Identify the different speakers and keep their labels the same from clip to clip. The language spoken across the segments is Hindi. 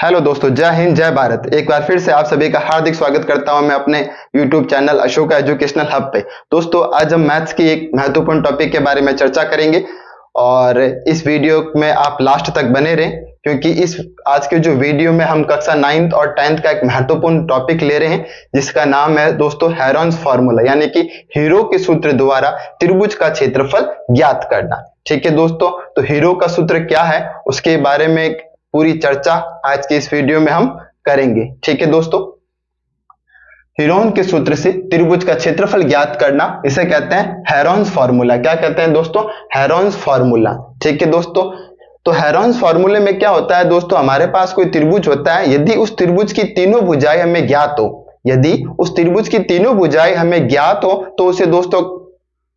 Speaker 1: हेलो दोस्तों, जय हिंद जय भारत। एक बार फिर से आप सभी का हार्दिक स्वागत करता हूं मैं अपने YouTube channel Ashoka educational hub पे। दोस्तों, आज हम मैथ्स की एक महत्वपूर्ण टॉपिक के बारे में चर्चा करेंगे और इस वीडियो में आप लास्ट तक बने रहें, क्योंकि इस आज के जो वीडियो में हम कक्षा 9th और 10th का एक महत्वपूर्ण टॉपिक ले रहे हैं, जिसका नाम है दोस्तों हेरोन्स फार्मूला, यानी कि हीरो के सूत्र द्वारा त्रिभुज का क्षेत्रफल ज्ञात करना। ठीक है दोस्तों, तो हीरो का सूत्र क्या है उसके बारे में पूरी चर्चा आज के इस वीडियो में हम करेंगे। ठीक है दोस्तों, हेरोन के सूत्र से त्रिभुज का क्षेत्रफल ज्ञात करना, इसे कहते हैं हेरोन्स फार्मूला। क्या कहते हैं दोस्तों? Heron's formula. ठीक है दोस्तों, तो हेरोन्स फार्मूले में क्या होता है दोस्तों, हमारे पास कोई त्रिभुज होता है, यदि उस त्रिभुज की तीनों भुजाएं हमें ज्ञात हो, यदि उस त्रिभुज की तीनों भुजाएं हमें ज्ञात हो तो उसे दोस्तों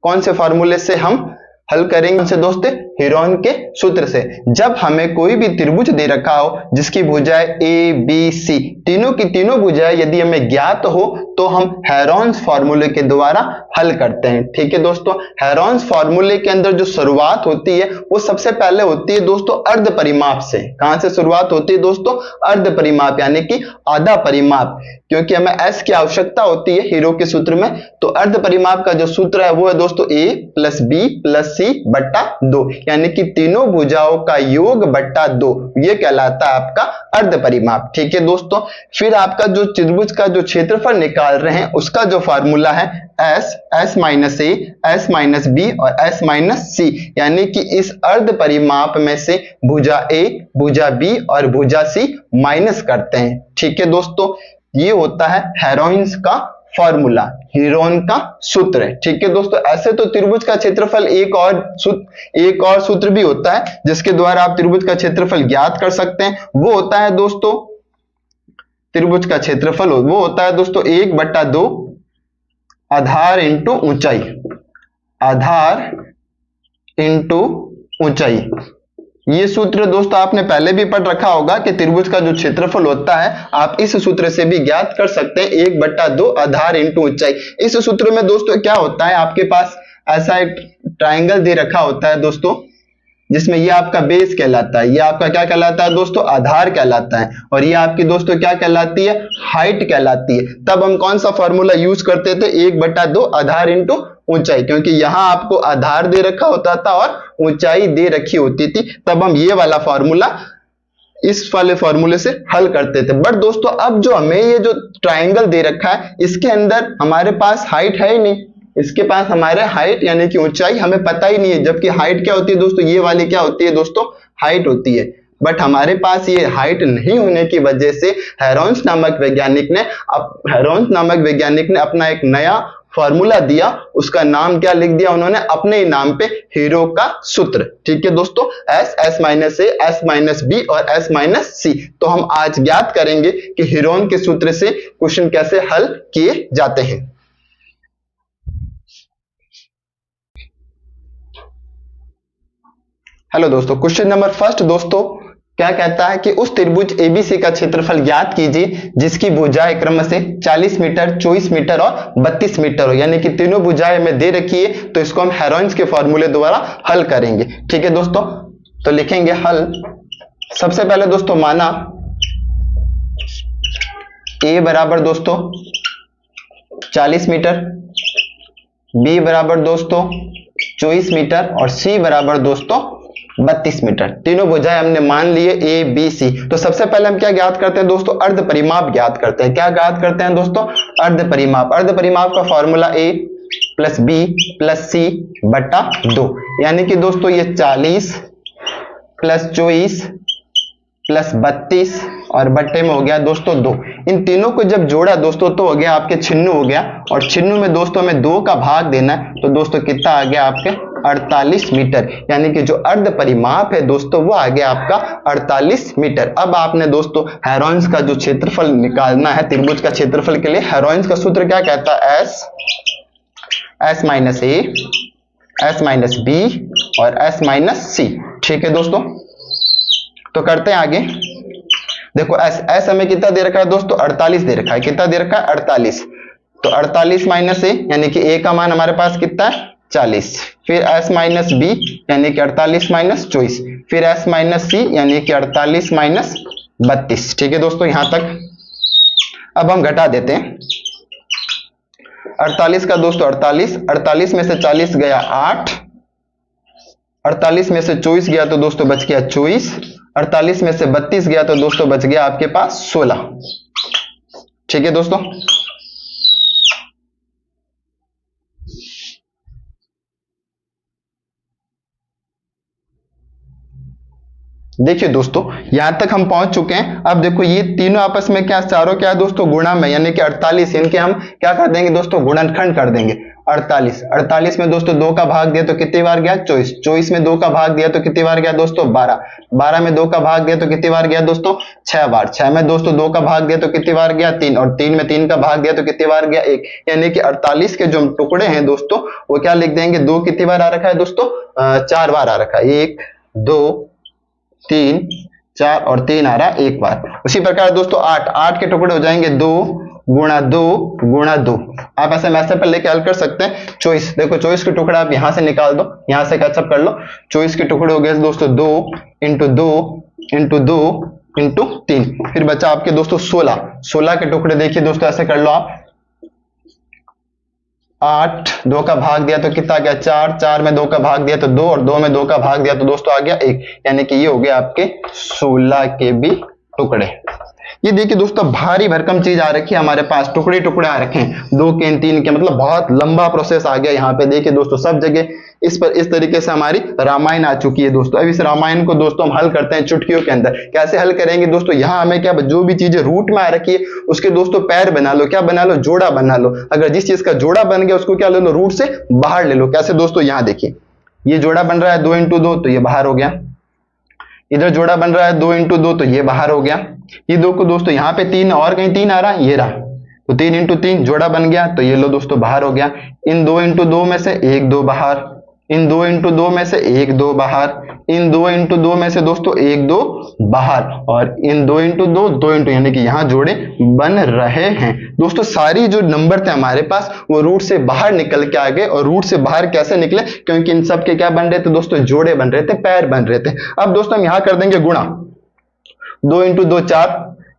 Speaker 1: कौन से फार्मूले से हम हल करेंगे? से दोस्तों हेरोन के सूत्र से। जब हमें कोई भी त्रिभुज दे रखा हो जिसकी भुजाएं ए बी सी, तीनों की तीनों भुजाएं यदि हमें ज्ञात हो तो हम हेरोन्स फार्मूले के द्वारा हल करते हैं। ठीक है दोस्तों, हेरोन्स फार्मूले के अंदर जो शुरुआत होती है वो सबसे पहले होती है दोस्तों अर्ध परिमाप से। कहां से शुरुआत होती है दोस्तों? अर्ध परिमाप, यानी कि आधा परिमाप, क्योंकि हमें एस की आवश्यकता होती है हीरो के सूत्र में। तो अर्ध परिमाप का जो सूत्र है वो है दोस्तों ए प्लस बी प्लस सी बट्टा 2, यानी कि तीनों भुजाओं का योग बट्टा 2, ये कहलाता है आपका अर्ध परिमाप। ठीक है दोस्तों, फिर आपका जो त्रिभुज का जो क्षेत्रफल निकाल रहे हैं उसका जो फार्मूला है एस, एस माइनस ए, एस माइनस बी और एस माइनस सी, यानी कि इस अर्ध परिमाप में से भुजा ए, भुजा बी और भुजा सी माइनस करते हैं। ठीक है दोस्तों, ये होता है हेरोन्स का फॉर्मूला, हेरोन का सूत्र है। ठीक है दोस्तों, ऐसे तो त्रिभुज का क्षेत्रफल एक और सूत्र भी होता है जिसके द्वारा आप त्रिभुज का क्षेत्रफल ज्ञात कर सकते हैं। वो होता है दोस्तों त्रिभुज का क्षेत्रफल वो होता है दोस्तों 1/2 आधार इंटू ऊंचाई, आधार इंटू ऊंचाई। ये सूत्र दोस्तों आपने पहले भी पढ़ रखा होगा कि त्रिभुज का जो क्षेत्रफल होता है आप इस सूत्र से भी ज्ञात कर सकते हैं, 1/2 आधार इंटू ऊंचाई। इस सूत्र में दोस्तों क्या होता है, आपके पास ऐसा एक ट्राइंगल दे रखा होता है दोस्तों, जिसमें ये आपका बेस कहलाता है, ये आपका क्या कहलाता है दोस्तों? आधार कहलाता है, और ये आपकी दोस्तों क्या कहलाती है? हाइट कहलाती है। तब हम कौन सा फॉर्मूला यूज करते थे? 1/2 आधार इंटू ऊंचाई, क्योंकि यहां आपको आधार दे रखा होता था और ऊंचाई दे रखी होती थी। तब हम ये वाला फॉर्मूला इस वाले फॉर्मूले से हल करते थे। बट दोस्तों अब जो हमें ये जो ट्राइंगल दे रखा है इसके अंदर हमारे पास हाइट है ही नहीं, इसके पास हमारे हाइट यानी कि ऊंचाई हमें पता ही नहीं है। जबकि हाइट क्या होती है दोस्तों? ये वाली क्या होती है दोस्तों? हाइट होती है। बट हमारे पास ये हाइट नहीं होने की वजह से हेरोन्स नामक वैज्ञानिक ने अपना एक नया फॉर्मूला दिया, उसका नाम क्या लिख दिया उन्होंने? अपने ही नाम पे, हीरो का सूत्र। ठीक है दोस्तों, एस, एस माइनस ए, एस माइनस बी और एस माइनस सी। तो हम आज ज्ञात करेंगे कि हेरोन के सूत्र से क्वेश्चन कैसे हल किए जाते हैं। हेलो दोस्तों, क्वेश्चन नंबर फर्स्ट दोस्तों क्या कहता है कि उस त्रिभुज एबीसी का क्षेत्रफल ज्ञात कीजिए जिसकी भुजाएं क्रम से 40 मीटर, 24 मीटर और 32 मीटर हो, यानी कि तीनों भुजाएं हमें दे रखी है, तो इसको हम हेरोन्स के फॉर्मूले द्वारा हल करेंगे। ठीक है दोस्तों, तो लिखेंगे हल। सबसे पहले दोस्तों माना ए बराबर दोस्तों 40 मीटर, बी बराबर दोस्तों 24 मीटर और सी बराबर दोस्तों 32 मीटर। तीनों भुजाएं हमने मान लिए ए बी सी। तो सबसे पहले हम क्या ज्ञात करते हैं दोस्तों? अर्ध परिमाप ज्ञात करते हैं। क्या ज्ञात करते हैं दोस्तों? अर्ध परिमाप। अर्ध परिमाप का फॉर्मूला ए प्लस बी प्लस सी बटा 2, यानी कि दोस्तों ये 40 प्लस 24 प्लस 32 और बट्टे में हो गया दोस्तों 2। इन तीनों को जब जोड़ा दोस्तों तो हो गया आपके 96 हो गया, और 96 में दोस्तों हमें 2 का भाग देना है, तो दोस्तों कितना आ गया आपके? 48 मीटर, यानी कि जो अर्ध परिमाप है दोस्तों वो आ गया आपका 48 मीटर। अब आपने दोस्तों हेरोन्स का जो क्षेत्रफल निकालना है त्रिभुज का क्षेत्रफल के लिए, हेरोन्स का सूत्र क्या कहता है? एस माइनस ए, एस माइनस बी और एस माइनस सी। ठीक है दोस्तों, तो करते हैं आगे। देखो एस हमें कितना दे रखा है दोस्तों? 48 दे रखा है। कितना दे रखा है? 48। तो 48 माइनस ए, यानी कि ए का मान हमारे पास कितना है? 40। फिर s माइनस बी यानी कि 48 माइनस 24, फिर s माइनस सी यानी कि 48 माइनस 32। ठीक है दोस्तों, यहां तक। अब हम घटा देते हैं 48 का दोस्तों 48, 48 में से 40 गया 8, 48 में से 24 गया तो दोस्तों बच गया 24, 48 में से 32 गया तो दोस्तों बच गया आपके पास 16। ठीक है दोस्तों, देखिए दोस्तों यहां तक हम पहुंच चुके हैं। अब देखो ये तीनों आपस में क्या, चारों क्या है दोस्तों, गुणा में, यानी कि 48, इनके हम क्या कर देंगे दोस्तों, गुणनखंड कर देंगे। 48, 48 में दोस्तों 2 का भाग दिया तो कितनी बार गया, 24, 24 में 2 का भाग दिया तो कितनी बार गया दोस्तों, 12, 12 में 2 का भाग दिया तो कितनी बार गया दोस्तों, 6 बार, 6 में दोस्तों 2 का भाग दिया तो कितनी बार गया, 3, और 3 में 3 का भाग दिया तो कितनी बार गया, 1। यानी कि 48 के जो टुकड़े हैं दोस्तों वो क्या लिख देंगे, 2 कितनी बार आ रखा है दोस्तों, 4 बार आ रखा है, 1 2 3 4 और 3 आ रहा है 1 बार। उसी प्रकार दोस्तों 8, 8 के टुकड़े हो जाएंगे 2 गुणा 2 गुणा 2। आप ऐसे मैथ्स पर लेके हल कर सकते हैं। 24, देखो 24 के टुकड़े आप यहां से निकाल दो, यहां से कैचअप कर लो। 24 के टुकड़े हो गए दोस्तों 2 इंटू 2 इंटू 2 इंटू 3, फिर बचा आपके दोस्तों 16। 16 के टुकड़े देखिए दोस्तों ऐसे कर लो आप, 8, 2 का भाग दिया तो कितना गया 4, 4 में 2 का भाग दिया तो 2, और 2 में 2 का भाग दिया तो दोस्तों आ गया 1। यानी कि ये हो गया आपके 16 के भी टुकड़े। ये देखिए दोस्तों भारी भरकम चीज आ रखी है हमारे पास, टुकड़े टुकड़े आ रखे हैं, 2 के 3 के, मतलब बहुत लंबा प्रोसेस आ गया यहाँ पे। देखिए दोस्तों सब जगह इस पर इस तरीके से हमारी रामायण आ चुकी है दोस्तों। अब इस रामायण को दोस्तों हम हल करते हैं चुटकियों के अंदर। कैसे हल करेंगे दोस्तों, यहाँ हमें क्या, जो भी चीजें रूट में आ रखी है उसके दोस्तों पैर बना लो, क्या बना लो, जोड़ा बना लो। अगर जिस चीज का जोड़ा बन गया उसको क्या ले लो, रूट से बाहर ले लो। कैसे दोस्तों, यहाँ देखिए ये जोड़ा बन रहा है 2 इंटू 2 तो ये बाहर हो गया, इधर जोड़ा बन रहा है 2 इंटू 2 तो ये बाहर हो गया। ये 2 को दोस्तों यहाँ पे 3 और कहीं 3 आ रहा है, ये रहा, तो 3 इंटू 3 जोड़ा बन गया तो ये लो दोस्तों बाहर हो गया। इन 2 इंटू 2 में से 1 2 बाहर, इन 2 इंटू 2 में से 1 2 बाहर, इन 2 इंटू 2 में से दोस्तों 1 2 बाहर, और इन 2 इंटू 2 2 इंटू, यानी कि यहाँ जोड़े बन रहे हैं दोस्तों। सारी जो नंबर थे हमारे पास वो रूट से बाहर निकल के आ गए। और रूट से बाहर कैसे निकले, क्योंकि इन सब के क्या बन रहे थे दोस्तों, जोड़े बन रहे थे, पैर बन रहे थे। अब दोस्तों हम यहाँ कर देंगे गुणा, 2 इंटू 2 4,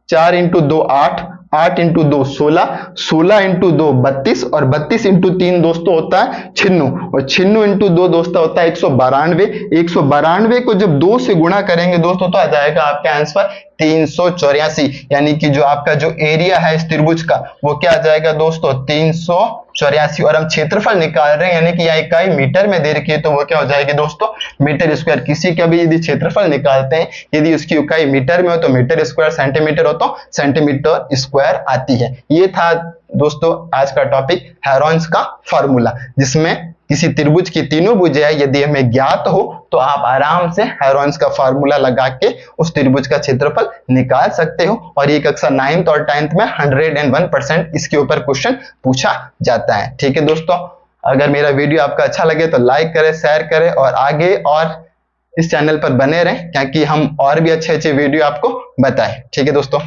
Speaker 1: 4 इंटू 2 8, 8 इंटू 2 16, 16 इंटू 2 32, और 32 इंटू 3 दोस्तों होता है 96, और 96 इंटू 2 दोस्तों होता है 192। 192 को जब 2 से गुणा करेंगे दोस्तों तो आ जाएगा आपका आंसर 384। यानी कि जो आपका जो एरिया है इस त्रिभुज का वो क्या आ जाएगा दोस्तों, 384। और हम क्षेत्रफल निकाल रहे हैं, यानी कि यहाँ इकाई मीटर में दे रखी है तो वो क्या हो जाएगी दोस्तों, मीटर स्क्वायर। किसी का भी यदि क्षेत्रफल निकालते हैं, यदि उसकी इकाई मीटर में हो तो मीटर स्क्वायर, सेंटीमीटर हो तो सेंटीमीटर स्क्वायर आती है। ये था दोस्तों आज का टॉपिक हेरोन्स का फॉर्मूला, जिसमें किसी त्रिभुज की तीनों भुजाएं यदि हमें ज्ञात हो तो आप आराम से हेरोन्स का फॉर्मूला लगा के उस त्रिभुज का क्षेत्रफल निकाल सकते हो। और ये कक्षा 9th और 10th में 101% इसके ऊपर क्वेश्चन पूछा जाता है। ठीक है दोस्तों, अगर मेरा वीडियो आपका अच्छा लगे तो लाइक करें, शेयर करें, और आगे और इस चैनल पर बने रहें, क्योंकि हम और भी अच्छे अच्छे वीडियो आपको बताएं। ठीक है दोस्तों।